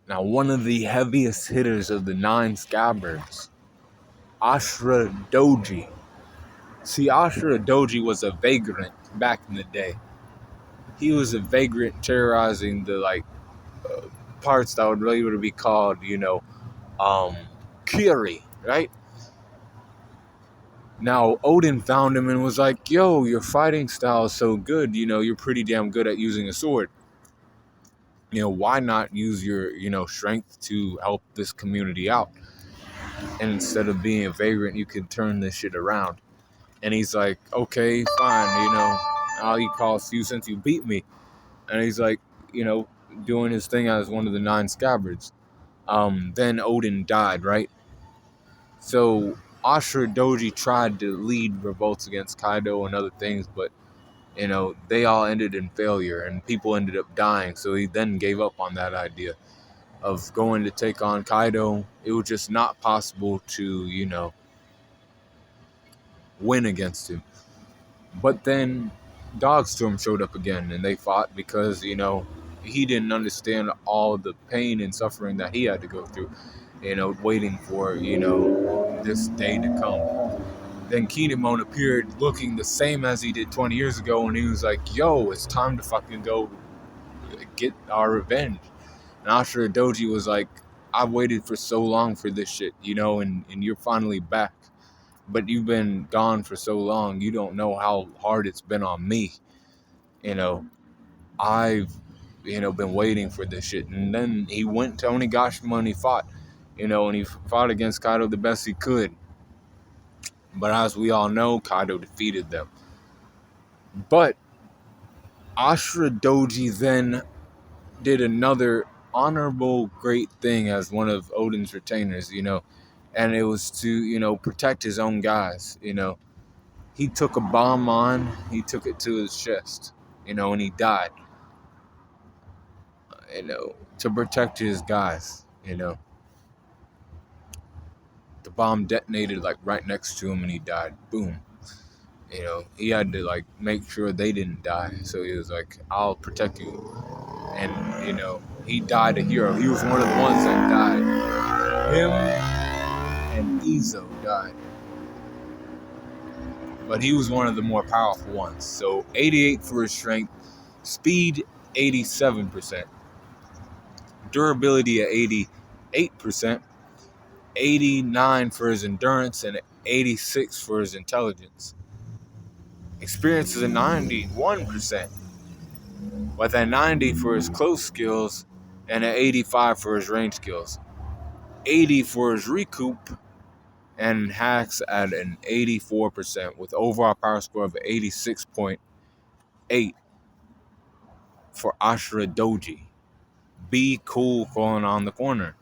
Now, one of the heaviest hitters of the 9 scabbards, Ashura Doji. See, Ashura Doji was a vagrant back in the day. He was a vagrant terrorizing the parts that would later be called, Kiri, right? Now, Odin found him and was like, yo, your fighting style is so good, you're pretty damn good at using a sword. Why not use your, strength to help this community out? And instead of being a vagrant, you can turn this shit around. And he's like, okay, fine, I'll cost you since you beat me. And he's like, doing his thing as one of the 9 scabbards. Then Odin died, right? So Ashura Doji tried to lead revolts against Kaido and other things, but they all ended in failure and people ended up dying. So he then gave up on that idea of going to take on Kaido. It was just not possible to, win against him. But then Dogstorm showed up again and they fought because, he didn't understand all the pain and suffering that he had to go through, waiting for, this day to come. Then Kinemon appeared looking the same as he did 20 years ago, and he was like, yo, it's time to fucking go get our revenge. And Ashura Doji was like, I've waited for so long for this shit, and you're finally back. But you've been gone for so long, you don't know how hard it's been on me. I've, been waiting for this shit. And then he went to Onigashima and he fought, and he fought against Kaido the best he could. But as we all know, Kaido defeated them. But Ashura Doji then did another honorable great thing as one of Odin's retainers, and it was to, protect his own guys, He took a bomb on, he took it to his chest, and he died, to protect his guys, The bomb detonated right next to him and he died. Boom. He had to make sure they didn't die. So he was like, I'll protect you. And, he died a hero. He was one of the ones that died. Him and Izo died. But he was one of the more powerful ones. So 88 for his strength, speed 87%, durability at 88%, 89 for his endurance, and 86 for his intelligence. Experience is a 91%, with a 90 for his close skills and an 85 for his range skills. 80 for his recoup, and hacks at an 84% with overall power score of 86.8 for Ashura Doji. Be cool going on the corner.